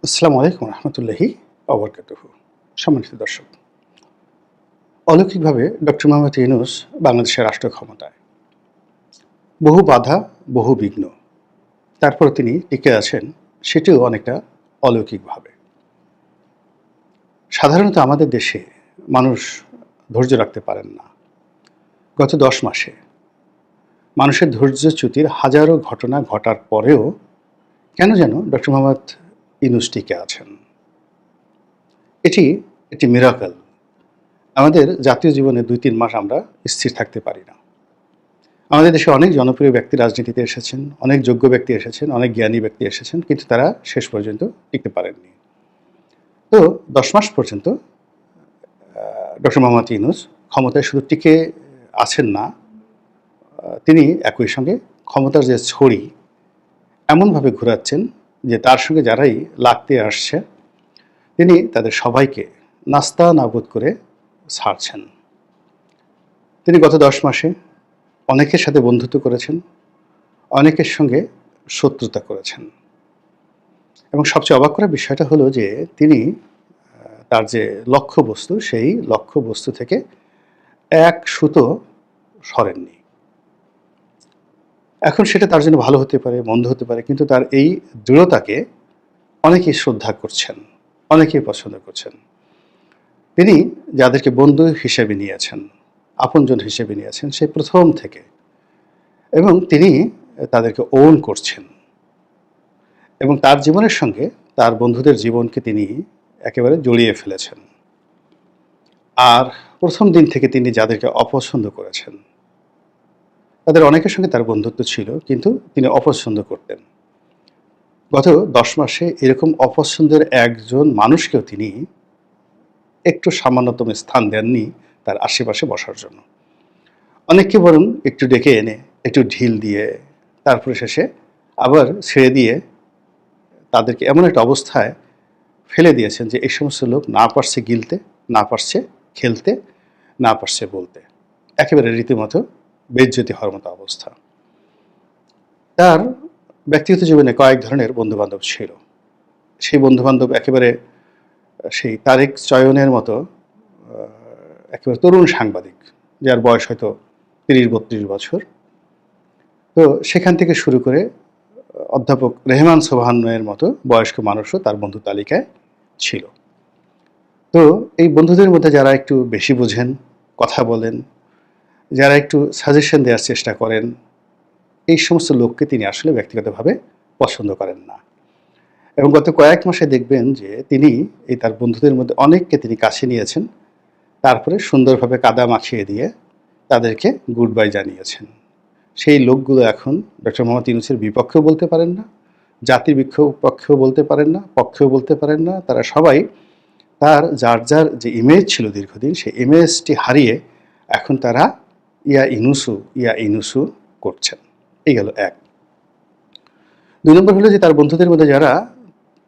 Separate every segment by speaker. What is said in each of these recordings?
Speaker 1: আসসালামু আলাইকুম রহমতুল্লাহি অবরকাতুহু। সম্মানিত দর্শক, অলৌকিকভাবে ডক্টর মোহাম্মদ ইউনূস বাংলাদেশের রাষ্ট্র ক্ষমতায়। বহু বাধা, বহু বিঘ্ন, তারপর তিনি টিকে আছেন, সেটিও অনেকটা অলৌকিকভাবে। সাধারণত আমাদের দেশে মানুষ ধৈর্য রাখতে পারেন না। গত ১০ মাসে মানুষের ধৈর্যচ্যুতির হাজারো ঘটনা ঘটার পরেও কেন যেন ডক্টর মোহাম্মদ ইউনূস টিকে আছেন। এটি একটি মিরাকল। আমাদের জাতীয় জীবনে ২-৩ মাস আমরা স্থির থাকতে পারি না। আমাদের দেশে অনেক জনপ্রিয় ব্যক্তি রাজনীতিতে এসেছেন, অনেক যোগ্য ব্যক্তি এসেছেন, অনেক জ্ঞানী ব্যক্তি এসেছেন, কিন্তু তারা শেষ পর্যন্ত টিকতে পারেননি। তো ১০ মাস পর্যন্ত ডক্টর মোহাম্মদ ইউনূস ক্ষমতায় শুধু টিকে আছেন না, তিনি একই সঙ্গে ক্ষমতার যে ছড়ি এমনভাবে ঘোরাচ্ছেন যে তার সঙ্গে যারাই লাগতে আসছে তিনি তাদের সবাইকে নাস্তা নাবুদ করে ছাড়ছেন। তিনি গত ১০ মাসে অনেকের সাথে বন্ধুত্ব করেছেন, অনেকের সঙ্গে শত্রুতা করেছেন এবং সবচেয়ে অবাক করার বিষয়টা হলো যে তিনি তার যে লক্ষ্যবস্তু, সেই লক্ষ্যবস্তু থেকে এক সুতো সরেননি। এখন সেটা তার জন্য ভালো হতে পারে, মন্দ হতে পারে, কিন্তু তার এই দৃঢ়তাকে অনেকেই শ্রদ্ধা করছেন, অনেকেই পছন্দ করছেন। তিনি যাদেরকে বন্ধু হিসেবে নিয়েছেন, আপনজন হিসেবে নিয়েছেন সেই প্রথম থেকে, এবং তিনি তাদেরকে ওন করছেন এবং তার জীবনের সঙ্গে তার বন্ধুদের জীবনকে তিনি একেবারে জড়িয়ে ফেলেছেন। আর প্রথম দিন থেকে তিনি যাদেরকে অপছন্দ করেছেন তাদের অনেকের সঙ্গে তার বন্ধুত্ব ছিল, কিন্তু তিনি অপছন্দ করতেন। গত ১০ মাসে এরকম অপছন্দের একজন মানুষকেও তিনি একটু সামান্যতম স্থান দেননি তার আশেপাশে বসার জন্য। অনেককে বরং একটু ডেকে এনে একটু ঢিল দিয়ে তারপরে শেষে আবার ছেড়ে দিয়ে তাদেরকে এমন একটা অবস্থায় ফেলে দিয়েছেন যে এই সমস্ত লোক না পারছে গিলতে, না পারছে খেলতে, না পারছে বলতে, একেবারে রীতিমতো বেইজ্জতি হওয়ার মতো অবস্থা। তার ব্যক্তিগত জীবনে কয়েক ধরনের বন্ধুবান্ধব ছিল। সেই বন্ধুবান্ধব একেবারে সেই তারেক চয়নের মতো একেবারে তরুণ সাংবাদিক, যার বয়স হয়তো ৩০-৩২ বছর। তো সেখান থেকে শুরু করে অধ্যাপক রেহমান সোবহানের মতো বয়স্ক মানুষও তার বন্ধু তালিকায় ছিল। তো এই বন্ধুদের মধ্যে যারা একটু বেশি বোঝেন, কথা বলেন, যারা একটু সাজেশন দেওয়ার চেষ্টা করেন, এই সমস্ত লোককে তিনি আসলে ব্যক্তিগতভাবে পছন্দ করেন না। এবং গত কয়েক মাসে দেখবেন যে তিনি এই তার বন্ধুদের মধ্যে অনেককে তিনি কাছে নিয়েছেন, তারপরে সুন্দরভাবে কাদা মাখিয়ে দিয়ে তাদেরকে গুড বাই জানিয়েছেন। সেই লোকগুলো এখন ডক্টর মোহাম্মদ ইউনূসের বিপক্ষেও বলতে পারেন না, জাতির পক্ষেও বলতে পারেন না, পক্ষেও বলতে পারেন না। তারা সবাই তার যার যার যে ইমেজ ছিল দীর্ঘদিন, সেই ইমেজটি হারিয়ে এখন তারা ইয়া ইনুসু ইয়া ইনুসু করছেন। এই গেল এক। ২ নম্বর হলো যে তার বন্ধুদের মধ্যে যারা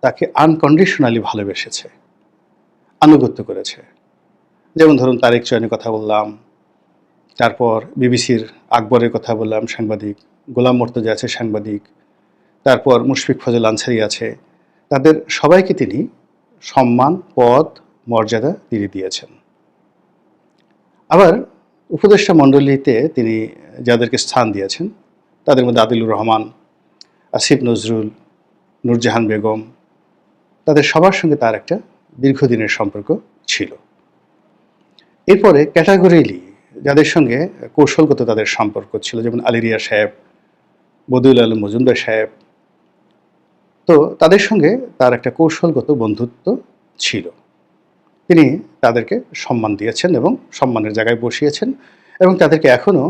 Speaker 1: তাকে আনকন্ডিশনালি ভালোবেসেছে, আনুগত্য করেছে, যেমন ধরুন তারেক চয়নের কথা বললাম, তারপর বিবিসির আকবরের কথা বললাম সাংবাদিক, গোলাম মর্তজা আছে সাংবাদিক, তারপর মুশফিক ফজল আনসারী আছে, তাদের সবাইকে তিনি সম্মান, পদ, মর্যাদা তিনি দিয়েছেন। আবার উপদেষ্টা মণ্ডলীতে তিনি যাদেরকে স্থান দিয়েছেন তাদের মধ্যে আদিলুর রহমান, আসিফ নজরুল, নূরজাহান বেগম, তাদের সবার সঙ্গে তার একটা দীর্ঘদিনের সম্পর্ক ছিল। এরপরে ক্যাটাগরিলি যাদের সঙ্গে কৌশলগত তাদের সম্পর্ক ছিল, যেমন আলী রিয়া সাহেব, বদিউল আলম মজুমদার সাহেব, তো তাদের সঙ্গে তার একটা কৌশলগত বন্ধুত্ব ছিল। তিনি তাদেরকে সম্মান দিয়েছেন এবং সম্মানের জায়গায় বসিয়েছেন এবং তাদেরকে এখনও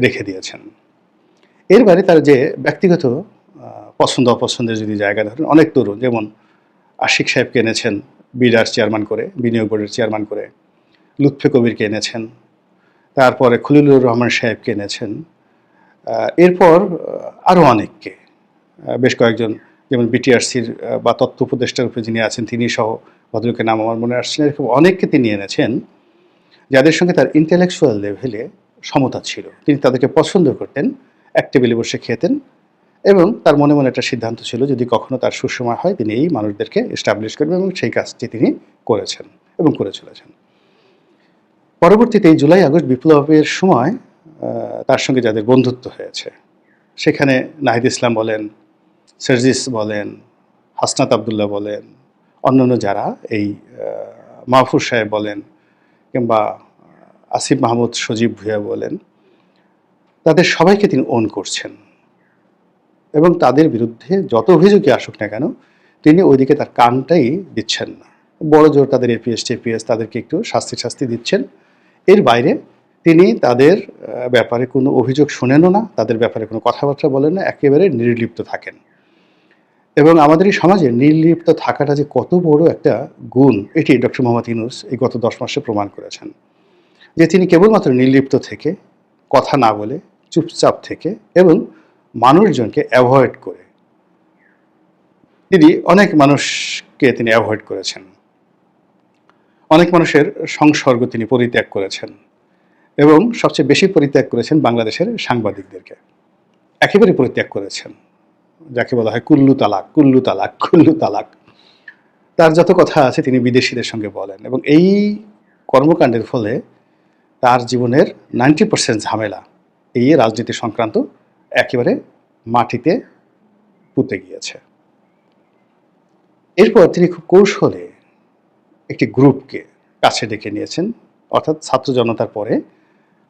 Speaker 1: রেখে দিয়েছেন। এর বাইরে তার যে ব্যক্তিগত পছন্দ অপছন্দের যদি জায়গা ধরেন, অনেক তরুণ যেমন আশিক সাহেবকে এনেছেন বিডার চেয়ারম্যান করে, বিনিয়োগ বোর্ডের চেয়ারম্যান করে, লুৎফে কবিরকে এনেছেন, তারপরে খলিলুর রহমান সাহেবকে এনেছেন, এরপর আরও অনেককে, বেশ কয়েকজন, যেমন বিটিআরসির বা তথ্য উপদেষ্টার উপরে যিনি আছেন তিনি সহ, ভদ্রলোকের নাম আমার মনে আসছে না, এরকম অনেককে তিনি এনেছেন যাদের সঙ্গে তার ইন্টেলেকচুয়াল লেভেলে সমতা ছিল। তিনি তাদেরকে পছন্দ করতেন, এক টেবিলে বসে খেতেন এবং তার মনে মনে একটা সিদ্ধান্ত ছিল যদি কখনো তার সুসময় হয় তিনি এই মানুষদেরকে এস্টাবলিশ করবেন, এবং সেই কাজটি তিনি করেছেন এবং করে চলেছেন। পরবর্তীতে এই জুলাই আগস্ট বিপ্লবের সময় তার সঙ্গে যাদের বন্ধুত্ব হয়েছে, সেখানে নাহিদ ইসলাম বলেন, সার্জিস বলেন, হাসনাত আবদুল্লাহ বলেন, অন্যান্য যারা এই মাহফুজ সাহেব বলেন, কিংবা আসিফ মাহমুদ সজীব ভুঁইয়া বলেন, তাদের সবাইকে তিনি ওন করছেন এবং তাদের বিরুদ্ধে যত অভিযোগই আসুক না কেন তিনি ওইদিকে তার কানটাই দিচ্ছেন না। বড় জোর তাদের এপিএস টেপিএস তাদেরকে একটু শাস্তি দিচ্ছেন, এর বাইরে তিনি তাদের ব্যাপারে কোনো অভিযোগ শোনেনও না, তাদের ব্যাপারে কোনো কথাবার্তা বলেন না, একেবারে নির্লিপ্ত থাকেন। এবং আমাদের এই সমাজে নির্লিপ্ত থাকাটা যে কত বড় একটা গুণ, এটি ডক্টর মোহাম্মদ ইউনূস এই গত 10 মাসে প্রমাণ করেছেন, যে তিনি কেবলমাত্র নির্লিপ্ত থেকে, কথা না বলে, চুপচাপ থেকে এবং মানুষজনকে অ্যাভয়েড করে, তিনি অনেক মানুষকে তিনি অ্যাভয়েড করেছেন, অনেক মানুষের সংসর্গ তিনি পরিত্যাগ করেছেন, এবং সবচেয়ে বেশি পরিত্যাগ করেছেন বাংলাদেশের সাংবাদিকদেরকে, একেবারে পরিত্যাগ করেছেন, যাকে বলা হয় কুল্লু তালাক, কুল্লু তালাক, কুল্লু তালাক। তার যত কথা আছে তিনি বিদেশিদের সঙ্গে বলেন, এবং এই কর্মকাণ্ডের ফলে তার জীবনের 90% ঝামেলা এই রাজনীতি সংক্রান্ত একেবারে মাটিতে পুঁতে গিয়েছে। এরপর তিনি খুব কৌশলে একটি গ্রুপকে কাছে ডেকে নিয়েছেন, অর্থাৎ ছাত্র জনতার পরে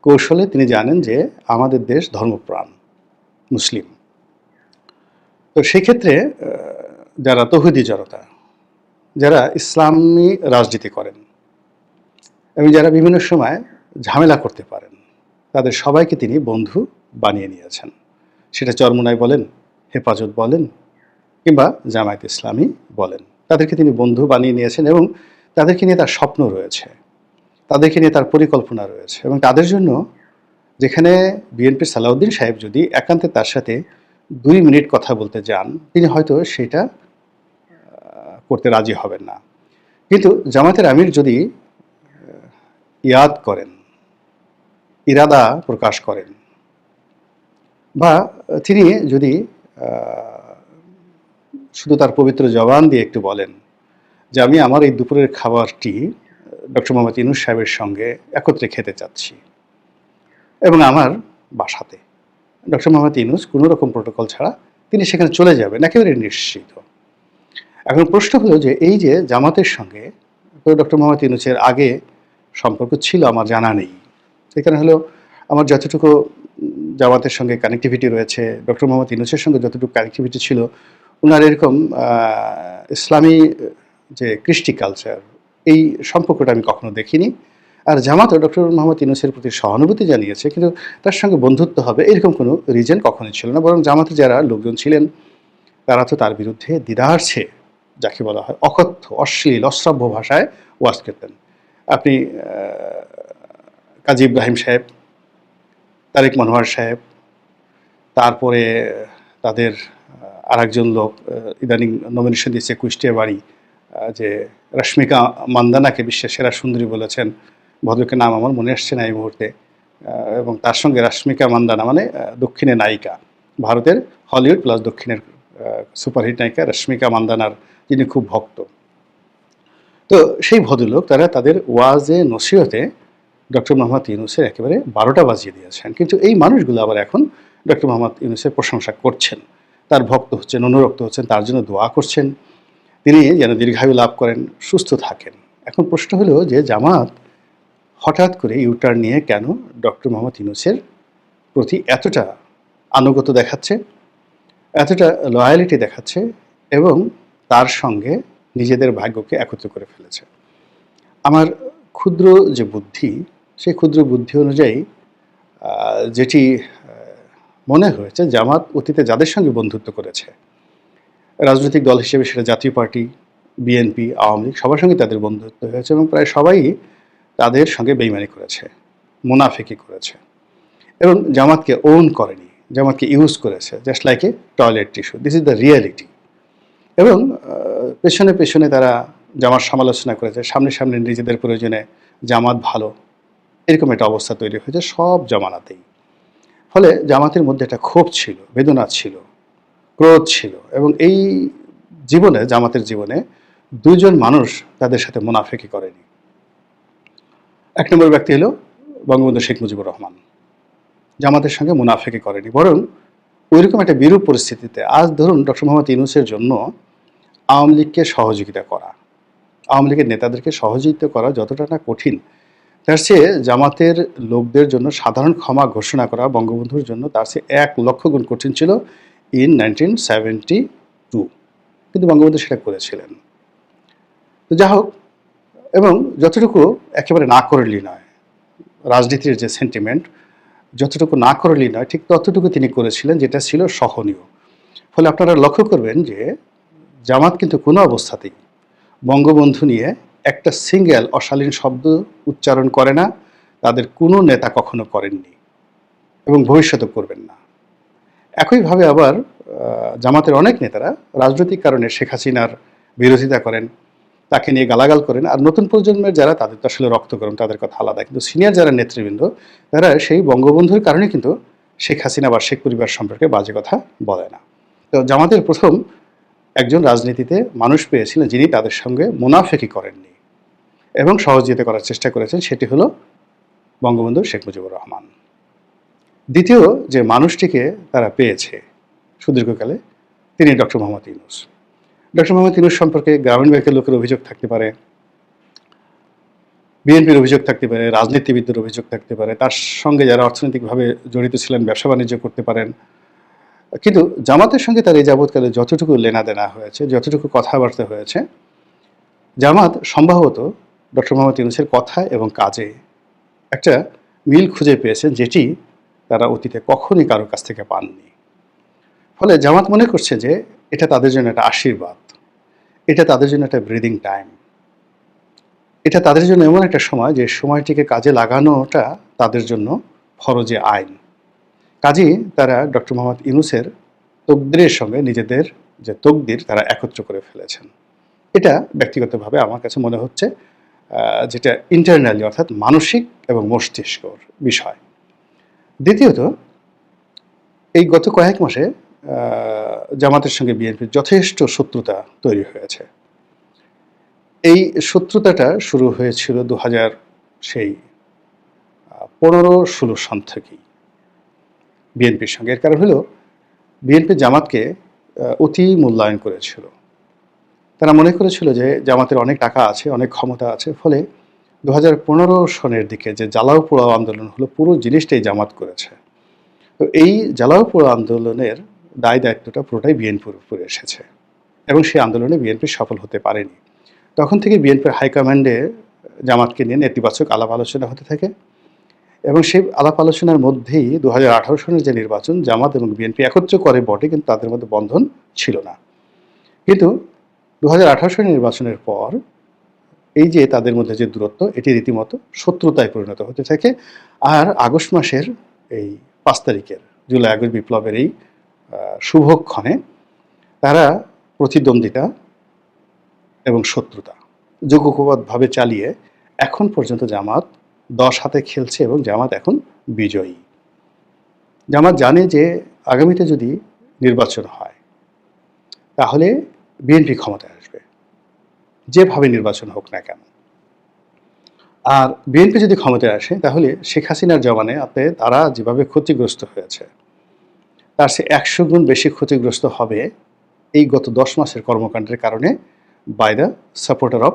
Speaker 1: কৌশলে তিনি জানেন যে আমাদের দেশ ধর্মপ্রাণ মুসলিম, তো সেক্ষেত্রে যারা তৌহিদি জনতা, যারা ইসলামী রাজনীতি করেন এবং যারা বিভিন্ন সময় ঝামেলা করতে পারেন, তাদের সবাইকে তিনি বন্ধু বানিয়ে নিয়েছেন। সেটা চরমোনাই বলেন, হেফাজত বলেন, কিংবা জামায়াত ইসলামী বলেন, তাদেরকে তিনি বন্ধু বানিয়ে নিয়েছেন এবং তাদেরকে নিয়ে তার স্বপ্ন রয়েছে, তাদেরকে নিয়ে তার পরিকল্পনা রয়েছে। এবং তাদের জন্য যেখানে বিএনপির সালাউদ্দিন সাহেব যদি একান্তে তার সাথে 2 মিনিট কথা বলতে যান, তিনি হয়তো সেটা করতে রাজি হবেন না, কিন্তু জামায়াতের আমির যদি ইয়াদ করেন, ইরাদা প্রকাশ করেন, বা তিনি যদি শুধু তার পবিত্র জবান দিয়ে একটু বলেন যে আমি আমার এই দুপুরের খাবারটি ডক্টর মোহাম্মদ ইউনূস সাহেবের সঙ্গে একত্রে খেতে চাচ্ছি এবং আমার বাসাতে, ডক্টর মোহাম্মদ ইউনূস কোনো রকম প্রোটোকল ছাড়া তিনি সেখানে চলে যাবেন, একেবারে নিশ্চিত। এখন প্রশ্ন হলো যে এই যে জামাতের সঙ্গে ডক্টর মোহাম্মদ ইউনূসের আগে সম্পর্ক ছিল আমার জানা নেই, সেখানে হলো আমার যতটুকু জামাতের সঙ্গে কানেক্টিভিটি রয়েছে, ডক্টর মোহাম্মদ ইউনূসের সঙ্গে যতটুকু কানেক্টিভিটি ছিল, ওনার এরকম ইসলামী যে কৃষ্টি কালচার, এই সম্পর্কটা আমি কখনো দেখিনি। আর জামাতও ডক্টর মোহাম্মদ ইউনূসের প্রতি সহানুভূতি জানিয়েছে, কিন্তু তার সঙ্গে বন্ধুত্ব হবে এরকম কোনো রিজন কখনোই ছিল না। বরং জামাতে যারা লোকজন ছিলেন তারা তো তার বিরুদ্ধে দ্বিধার্ছে, যাকে বলা হয় অকথ্য, অশ্লীল, অশ্রাব্য ভাষায় ওয়াজ করতেন। আপনি কাজী ইব্রাহিম সাহেব, তারেক মনোয়ার সাহেব, তারপরে তাদের আরেকজন লোক ইদানিং নমিনেশন দিয়েছে কুষ্টিয়া বাড়ি, যে রশ্মিকা মান্দানাকে বিশ্বের সেরা সুন্দরী বলেছেন, ভদ্রকের নাম আমার মনে আসছে না এই মুহূর্তে, এবং তার সঙ্গে রশ্মিকা মান্দানা মানে দক্ষিণের নায়িকা, ভারতের হলিউড প্লাস দক্ষিণের সুপারহিট নায়িকা রশ্মিকা মান্দানার যিনি খুব ভক্ত। তো সেই ভদ্রলোক তারা তাদের ওয়াজে নসিহতে ডক্টর মোহাম্মদ ইউনূসের একেবারে 12টা বাজিয়ে দিয়েছেন, কিন্তু এই মানুষগুলো আবার এখন ডক্টর মোহাম্মদ ইউনূসের প্রশংসা করছেন, তার ভক্ত হচ্ছেন, অনুরক্ত হচ্ছেন, তার জন্য দোয়া করছেন তিনি যেন দীর্ঘায়ু লাভ করেন, সুস্থ থাকেন। এখন প্রশ্ন হলো যে জামাত হঠাৎ করে ইউটার্ন নিয়ে কেন ডক্টর মোহাম্মদ ইউনূসের প্রতি এতটা আনুগত্য দেখাচ্ছে, এতটা লয়ালিটি দেখাচ্ছে এবং তার সঙ্গে নিজেদের ভাগ্যকে একত্র করে ফেলেছে। আমার ক্ষুদ্র যে বুদ্ধি, সেই ক্ষুদ্র বুদ্ধি অনুযায়ী যেটি মনে হয়েছে, জামাত অতীতে যাদের সঙ্গে বন্ধুত্ব করেছে, রাজনৈতিক দল হিসেবে সেটা জাতীয় পার্টি, বিএনপি, আওয়ামী লীগ, সবার সঙ্গে তাদের বন্ধুত্ব হয়েছে এবং প্রায় সবাই তাদের সঙ্গে বেইমানি করেছে, মুনাফিকি করেছে এবং জামাতকে ওন করেনি, জামাতকে ইউজ করেছে just like a toilet tissue. This is the reality. এবং পেছনে পেছনে তারা জামাত সমালোচনা করেছে, সামনে সামনে নিজেদের প্রয়োজনে জামাত ভালো, এরকম একটা অবস্থা তৈরি হয়েছে সব জামানাতেই। ফলে জামাতের মধ্যে একটা ক্ষোভ ছিল, বেদনা ছিল, ক্রোধ ছিল, এবং এই জীবনে, জামাতের জীবনে দুইজন মানুষ তাদের সাথে মুনাফিকি করেনি। এক নম্বর ব্যক্তি হলো বঙ্গবন্ধু শেখ মুজিবুর রহমান। জামাতের সঙ্গে মুনাফিকি করেনি, বরং ওইরকম একটা বিরূপ পরিস্থিতিতে আজ ধরুন ডক্টর মোহাম্মদ ইউনূসের জন্য আওয়ামী লীগকে সহযোগিতা করা, আওয়ামী লীগের নেতাদেরকে সহযোগিতা করা যতটা না কঠিন, তার চেয়ে জামাতের লোকদের জন্য সাধারণ ক্ষমা ঘোষণা করা বঙ্গবন্ধুর জন্য তার চেয়ে 1,00,000 গুণ কঠিন ছিল ইন 1972। কিন্তু বঙ্গবন্ধু সেটা করেছিলেন। তো যা হোক, এবং যতটুকু একেবারে না করলেই নয়, রাজনীতির যে সেন্টিমেন্ট, যতটুকু না করলেই নয় ঠিক ততটুকু তিনি করেছিলেন, যেটা ছিল সহনীয়। ফলে আপনারা লক্ষ্য করবেন যে জামাত কিন্তু কোনো অবস্থাতেই বঙ্গবন্ধু নিয়ে একটা সিঙ্গেল অশালীন শব্দ উচ্চারণ করে না, তাদের কোনো নেতা কখনো করেননি এবং ভবিষ্যতে করবেন না। একইভাবে আবার জামাতের অনেক নেতারা রাজনৈতিক কারণে শেখ হাসিনার বিরোধিতা করেন, তাকে নিয়ে গালাগাল করেন। আর নতুন প্রজন্মের যারা, তাদের তো আসলে রক্ত গরম, তাদের কথা আলাদা, কিন্তু সিনিয়র যারা নেতৃবৃন্দ, তারা সেই বঙ্গবন্ধুর কারণে কিন্তু শেখ হাসিনা বা শেখ পরিবার সম্পর্কে বাজে কথা বলে না। তো জামাতের প্রথম একজন রাজনীতিতে মানুষ পেয়েছিলেন যিনি তাদের সঙ্গে মুনাফিকি করেননি এবং সহযোগিতা করার চেষ্টা করেছেন, সেটি হলো বঙ্গবন্ধু শেখ মুজিবুর রহমান। দ্বিতীয় যে মানুষটিকে তারা পেয়েছে সুদীর্ঘকালে, তিনি ডক্টর মোহাম্মদ ইউনূস। ডক্টর মোহাম্মদ ইউনূস সম্পর্কে গ্রামীণ ব্যাংকের লোকের অভিযোগ থাকতে পারে, বিএনপির অভিযোগ থাকতে পারে, রাজনীতিবিদদের অভিযোগ থাকতে পারে, তার সঙ্গে যারা অর্থনৈতিকভাবে জড়িত ছিলেন ব্যবসা বাণিজ্য করতে পারেন, কিন্তু জামাতের সঙ্গে তার এই যাবৎকালে যতটুকু লেনাদেনা হয়েছে, যতটুকু কথাবার্তা হয়েছে, জামাত সম্ভবত ডক্টর মোহাম্মদ ইউনূসের কথা এবং কাজে একটা মিল খুঁজে পেয়েছেন, যেটি তারা অতীতে কখনই কারোর কাছ থেকে পাননি। ফলে জামাত মনে করছে যে এটা তাদের জন্য একটা আশীর্বাদ, এটা তাদের জন্য একটা ব্রিদিং টাইম, এটা তাদের জন্য এমন একটা সময় যে সময়টিকে কাজে লাগানোটা তাদের জন্য ফরজে আইন। কাজেই তারা ডক্টর মোহাম্মদ ইউনূসের তকদিরের সঙ্গে নিজেদের যে তকদির তারা একত্র করে ফেলেছেন। এটা ব্যক্তিগতভাবে আমার কাছে মনে হচ্ছে যেটা ইন্টারনালি, অর্থাৎ মানসিক এবং মস্তিষ্কর বিষয়। দ্বিতীয়ত, এই গত কয়েক মাসে জামাতের সঙ্গে বিএনপির যথেষ্ট শত্রুতা তৈরি হয়েছে। এই শত্রুতাটা শুরু হয়েছিল 2015-16 সন থেকেই বিএনপির সঙ্গে। এর কারণ হলো বিএনপি জামাতকে অতি মূল্যায়ন করেছিল। তারা মনে করেছিল যে জামাতের অনেক টাকা আছে, অনেক ক্ষমতা আছে, ফলে 2015 সনের দিকে যে জ্বালাও পোড়াও আন্দোলন হলো, পুরো জিনিসটাই জামাত করেছে। তো এই জ্বালাও পোড়াও আন্দোলনের দায় দায়িত্বটা পুরোটাই বিএনপির উপরে এসেছে এবং সেই আন্দোলনে বিএনপি সফল হতে পারেনি। তখন থেকে বিএনপির হাইকমান্ডে জামাতকে নিয়ে নেতিবাচক আলাপ আলোচনা হতে থাকে এবং সেই আলাপ আলোচনার মধ্যেই 2018 সনের যে নির্বাচন, জামাত এবং বিএনপি একত্র করে বটে, কিন্তু তাদের মধ্যে বন্ধন ছিল না। কিন্তু 2018 সনের নির্বাচনের পর এই যে তাদের মধ্যে যে দূরত্ব, এটি রীতিমতো শত্রুতায় পরিণত হতে থাকে। আর আগস্ট মাসের এই 5 তারিখের জুলাই আগস্ট বিপ্লবের এই শুভক্ষণে তারা প্রতিদ্বন্দ্বিতা এবং শত্রুতা যোগ্যভাবে চালিয়ে এখন পর্যন্ত জামাত 10 হাতে খেলছে এবং জামাত এখন বিজয়ী। জামাত জানে যে আগামীতে যদি নির্বাচন হয় তাহলে বিএনপি ক্ষমতায় আসবে, যেভাবে নির্বাচন হোক না কেন। আর বিএনপি যদি ক্ষমতায় আসে তাহলে শেখ হাসিনার জমানে তারা যেভাবে ক্ষতিগ্রস্ত হয়েছে তার সে 100 গুণ বেশি ক্ষতিগ্রস্ত হবে এই গত 10 মাসের কর্মকাণ্ডের কারণে বাই দ্য সাপোর্টার অফ